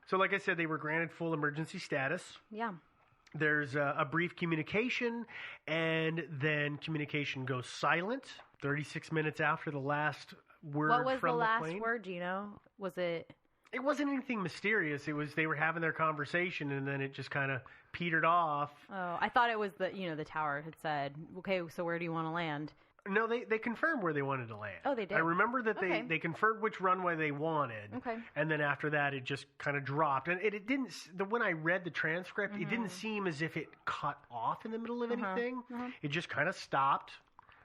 So like I said, they were granted full emergency status. Yeah. There's a brief communication, and then communication goes silent 36 minutes after the last word What was from the last plane. word? Do you know? Was it? It wasn't anything mysterious. It was they were having their conversation, and then it just kind of petered off. Oh, I thought it was the tower had said, okay, so where do you want to land? No, they confirmed where they wanted to land. Oh, they did? I remember that Okay. they confirmed which runway they wanted. Okay. And then after that, it just kind of dropped. And it didn't, when I read the transcript, it didn't seem as if it cut off in the middle of anything. It just kind of stopped.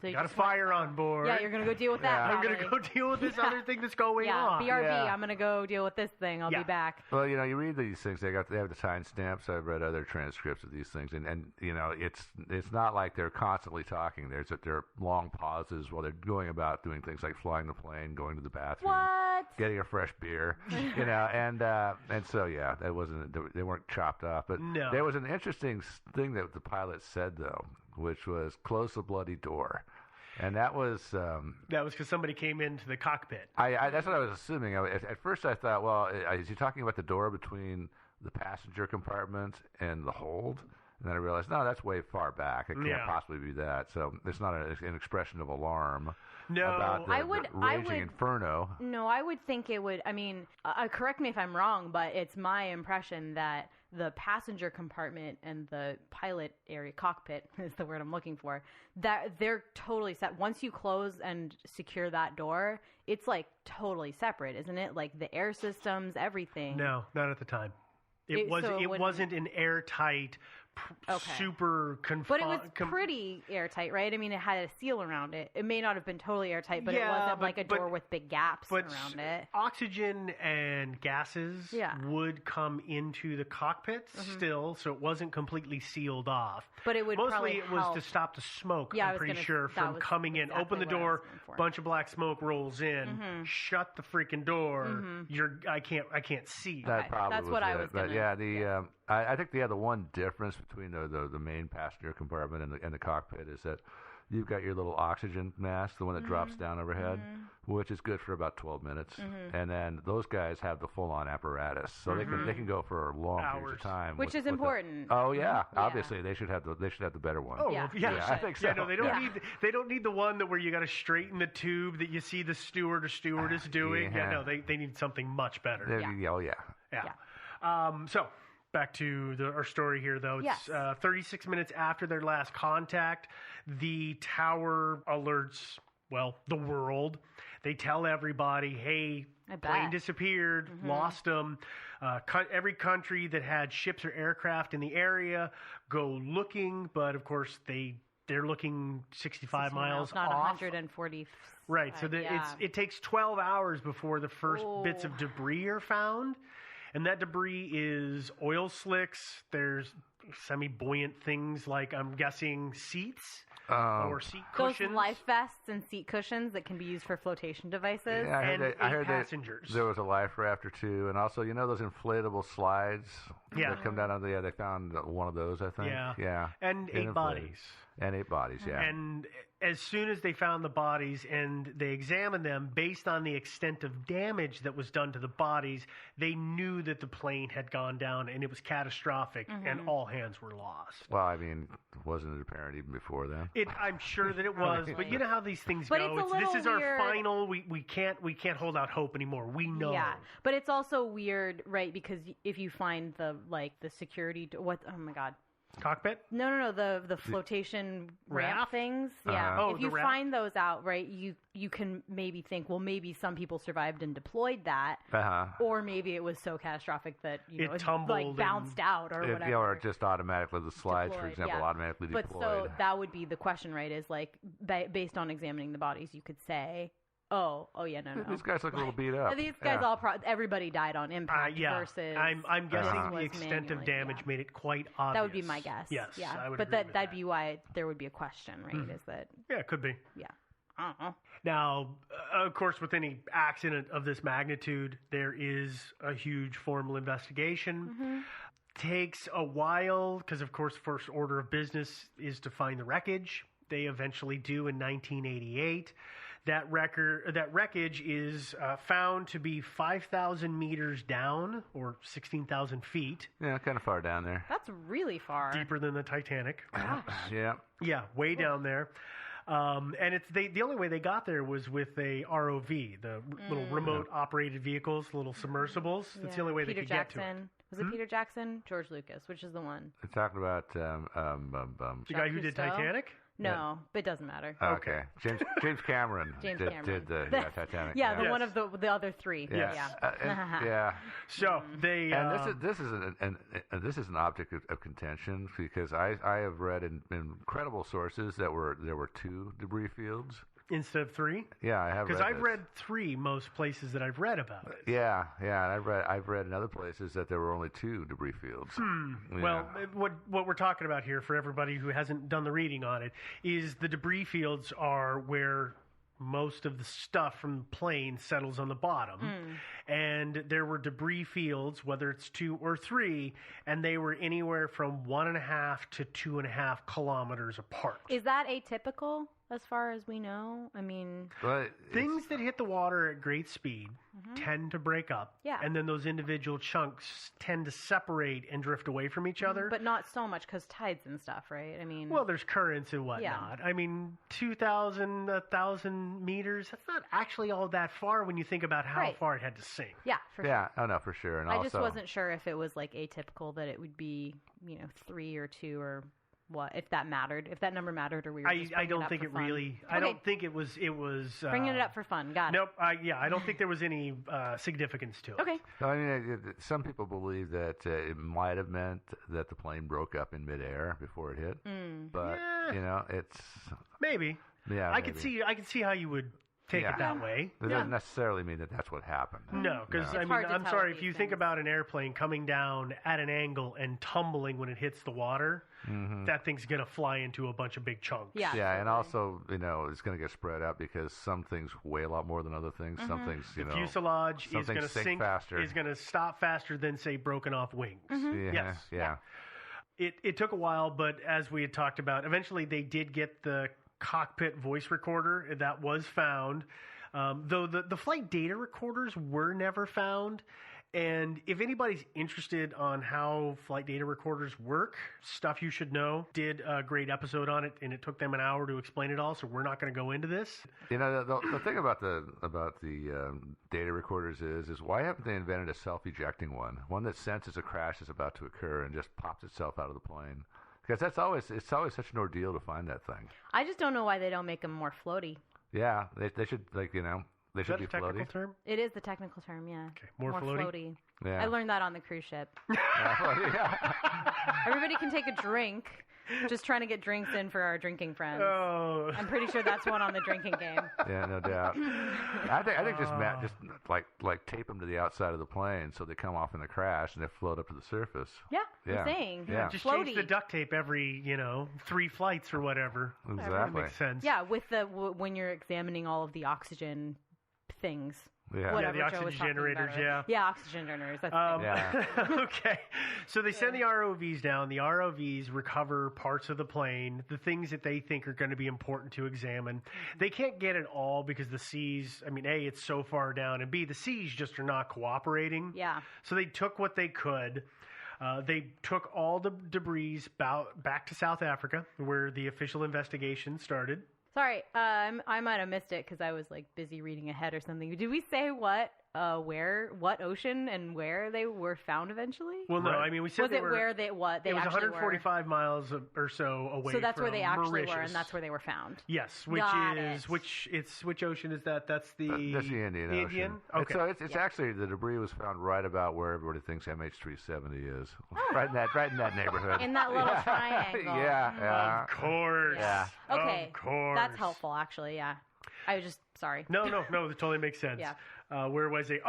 So you Got a just went- fire on board. Yeah, you're going to go deal with that. I'm going to probably. go deal with this other thing that's going Yeah, on. BRB, Yeah. I'm going to go deal with this thing. I'll be back. Well, you read these things. They have the timestamps. I've read other transcripts of these things, and it's not like they're constantly talking. There are long pauses while they're going about doing things like flying the plane, going to the bathroom, What? getting a fresh beer, and so yeah, that wasn't they weren't chopped off. But No. there was an interesting thing that the pilot said though, which was close the bloody door. And that was That was because somebody came into the cockpit. I that's what I was assuming. At first, I thought, well, is he talking about the door between the passenger compartment and the hold? And then I realized, no, that's way far back. It can't possibly be that. So it's not an expression of alarm about the raging inferno. No, I would think it would. I mean, correct me if I'm wrong, but it's my impression that the passenger compartment and the pilot area, cockpit is the word I'm looking for, that they're totally set. Once you close and secure that door, it's like totally separate, isn't it? Like the air systems, everything. No, not at the time. It wasn't an airtight, super confined. But it was pretty airtight, right? I mean, it had a seal around it. It may not have been totally airtight, but it wasn't like a door with big gaps around it. Oxygen and gases would come into the cockpit still, so it wasn't completely sealed off. But it would mostly probably it was help. to stop the smoke. Yeah, I'm pretty sure from coming in. Open the door, bunch of black smoke rolls in. Shut the freaking door. I can't see. That probably That's was what it. I was But gonna. I think the one difference between the main passenger compartment and the cockpit is that you've got your little oxygen mask, the one that drops down overhead, which is good for about 12 minutes, and then those guys have the full-on apparatus, so they can go for long periods of time, which is important. Obviously they should have the better one. Oh Yeah. yeah, I think so. Yeah, no, they don't need the one where you got to straighten the tube that you see the steward or stewardess doing. Yeah. No, they need something much better. So back to our story here, though. It's 36 minutes after their last contact. The tower alerts, the world. They tell everybody, hey, plane disappeared, lost them. Every country that had ships or aircraft in the area, go looking. But, of course, they're looking 65 miles not off. 140. Right, so it takes 12 hours before the first bits of debris are found. And that debris is oil slicks. There's semi-buoyant things like, I'm guessing, seats or seat cushions. Those life vests and seat cushions that can be used for flotation devices. Yeah, I heard passengers. There was a life raft or two, and also those inflatable slides that come down. They found one of those, I think. Yeah. And 8 bodies. And 8 bodies, yeah. And as soon as they found the bodies and they examined them, based on the extent of damage that was done to the bodies, they knew that the plane had gone down and it was catastrophic and all hands were lost. Well, I mean, wasn't it apparent even before then? I'm sure that it was, but you know how these things go. This is our final. We can't hold out hope anymore. We know. Yeah, but it's also weird, right? Because if you find the security, oh my God. Cockpit? No, the flotation ramp things. Yeah. Oh, if you find those out, right, you can maybe think, well, maybe some people survived and deployed that, or maybe it was so catastrophic that it tumbled, bounced out or whatever, or just automatically the slides, for example, automatically deployed. But so that would be the question, right? Is like based on examining the bodies, you could say, no. These guys look a little beat up. These guys everybody died on impact. Versus I'm guessing the extent of damage made it quite obvious. That would be my guess. Yes, yeah. I would but agree with that'd be why there would be a question, right? Is that it could be. Yeah. I don't know. Now, of course, with any accident of this magnitude, there is a huge formal investigation. Takes a while because, of course, first order of business is to find the wreckage. They eventually do in 1988. That wreckage is found to be 5,000 meters down, or 16,000 feet. Yeah, kind of far down there. That's really far. Deeper than the Titanic. Gosh. Yeah. Yeah, way down there. And the only way they got there was with a ROV, the little remote operated vehicles, little submersibles. That's the only way they could get to it. Was it Peter Jackson? George Lucas, which is the one? We're talking about The guy who did Titanic? No, but it doesn't matter. Okay. James Cameron did the Titanic. Yeah, the one of the other three. Yes. Yeah. So they and this is an object of contention because I have read in incredible sources that there were 2 debris fields instead of 3. Yeah, I have. Because I've read 3 most places that I've read about it. Yeah, and I've read in other places that there were only 2 debris fields. Yeah. Well, what we're talking about here for everybody who hasn't done the reading on it is the debris fields are where most of the stuff from the plane settles on the bottom. And there were debris fields, whether it's 2 or 3, and they were anywhere from 1.5 to 2.5 kilometers apart. Is that atypical as far as we know? I mean, things that hit the water at great speed tend to break up. Yeah. And then those individual chunks tend to separate and drift away from each other. But not so much because tides and stuff, right? I mean, well, there's currents and whatnot. I mean, 2,000, 1,000 meters, that's not actually all that far when you think about how far it had to sink. Yeah, for sure. Yeah, oh no, for sure. And I just wasn't sure if it was like atypical that it would be, 3 or 2 or what, if that mattered, if that number mattered, or we were just I don't think it fun. Really. Okay. I don't think it was. Bringing it up for fun. Got it. Nope. I don't think there was any significance to it. Okay. I mean, some people believe that it might have meant that the plane broke up in midair before it hit, but it's maybe. Yeah, I could see how you would take it that way. It doesn't necessarily mean that that's what happened. No, because I'm sorry, if you think about an airplane coming down at an angle and tumbling when it hits the water, that thing's going to fly into a bunch of big chunks. Yeah, and also, it's going to get spread out because some things weigh a lot more than other things. Some things, the fuselage is going to sink faster. Is going to stop faster than, say, broken off wings. Yeah. It took a while, but as we had talked about, eventually they did get the cockpit voice recorder that was found, though the flight data recorders were never found. And if anybody's interested on how flight data recorders work, Stuff You Should Know did a great episode on it, and it took them an hour to explain it all, so we're not going to go into this. The thing about the data recorders is why haven't they invented a self-ejecting one that senses a crash is about to occur and just pops itself out of the plane? Because it's always such an ordeal to find that thing. I just don't know why they don't make them more floaty. Yeah, they should they should be floaty. Is that a technical term? It is the technical term, yeah. Okay, more floaty. Yeah. I learned that on the cruise ship. Everybody can take a drink. Just trying to get drinks in for our drinking friends. Oh. I'm pretty sure that's one on the drinking game. Yeah, no doubt. I think just like tape them to the outside of the plane so they come off in the crash and they float up to the surface. Yeah. I'm saying. Yeah. Just floaty. change the duct tape every 3 flights or whatever. Exactly. That makes sense. Yeah, with when you're examining all of the oxygen things. Yeah, the oxygen generators, Yeah, oxygen generators. That's Okay. So they send the ROVs down. The ROVs recover parts of the plane, the things that they think are going to be important to examine. They can't get it all because the seas, A, it's so far down, and B, the seas just are not cooperating. Yeah. So they took what they could. They took all the debris back to South Africa, where the official investigation started. Sorry, I might have missed it because I was busy reading ahead or something. Did we say what ocean and where they were found eventually? Well, no, we said it where they what they it was actually 145 miles or so away. So that's from where they actually Mauritius. were, and that's where they were found. Yes, which ocean is that? That's the Indian Ocean. Okay, so it's actually the debris was found right about where everybody thinks MH370 is. Right in that neighborhood. In that little triangle. Yeah. Of course. Yeah. Okay. Of course. That's helpful, actually. Yeah. I was just sorry. No, that totally makes sense. Yeah. Where was it?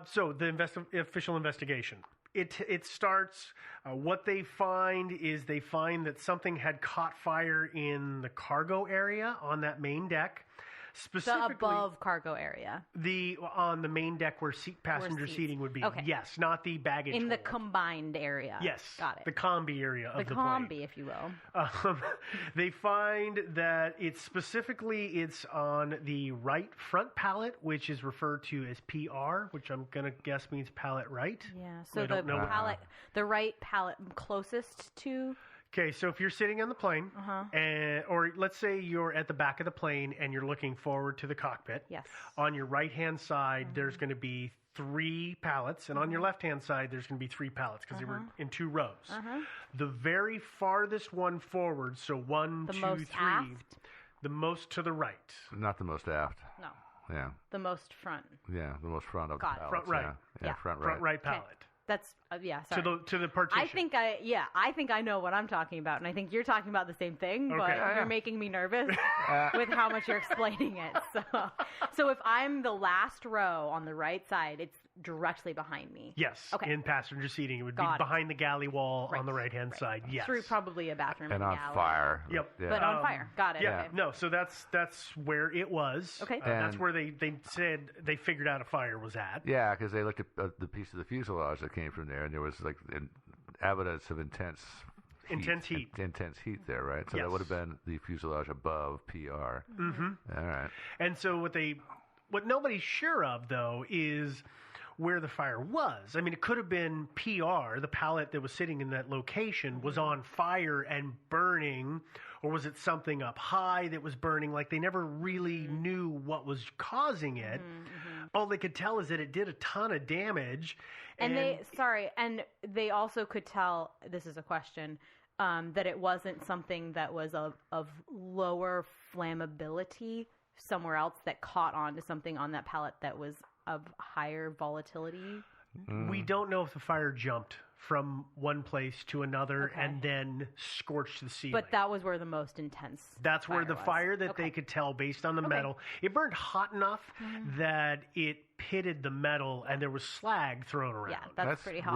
So the official investigation. It starts. What they find is that something had caught fire in the cargo area on that main deck. Specifically, the above cargo area. On the main deck where passenger seating would be. Okay. Yes, not the baggage In the hold. combined area. Yes. Got it. The combi area of the plane. The combi, if you will. They find that it's on the right front pallet, which is referred to as PR, which I'm going to guess means pallet right. Yeah, so the right pallet closest to... Okay, so if you're sitting on the plane, or let's say you're at the back of the plane and you're looking forward to the cockpit. Yes. On your right-hand side, there's going to be 3 pallets, and on your left-hand side, there's going to be 3 pallets because they were in 2 rows. The very farthest one forward, so 1, 2, 3, aft? the most to the right. Not the most aft. No. Yeah. The most front. Yeah, the most front of Got the it. pallets. Front right. Yeah, front right. Front right pallet. Okay. That's sorry. To the partition. I think I know what I'm talking about, and I think you're talking about the same thing, but Okay. you're making me nervous with how much you're explaining it. So if I'm the last row on the right side, it's directly behind me. Yes. Okay. In passenger seating, it would Got be it. behind the galley wall on the right-hand side. Yes. Through probably a bathroom and on galley. fire. Yep. Yeah. But on fire. Got it. Yeah. Okay. No. So that's where it was. Okay. That's where they said they figured out a fire was at. Yeah, because they looked at the piece of the fuselage that came from there, and there was like evidence of intense heat there, right? So Yes. that would have been the fuselage above PR. Mm-hmm. All right. And so what nobody's sure of though is where the fire was. I mean, it could have been PR, the pallet that was sitting in that location was on fire and burning, or was it something up high that was burning? Like they never really knew what was causing it. All they could tell is that it did a ton of damage. And they also could tell, this is a question, that it wasn't something that was of lower flammability somewhere else that caught on to something on that pallet that was of higher volatility. We don't know if the fire jumped from one place to another and then scorched the ceiling. But that was where the most intense That's where the fire that Okay. they could tell based on the metal. It burned hot enough that it pitted the metal and there was slag thrown around. Yeah, that's pretty hot.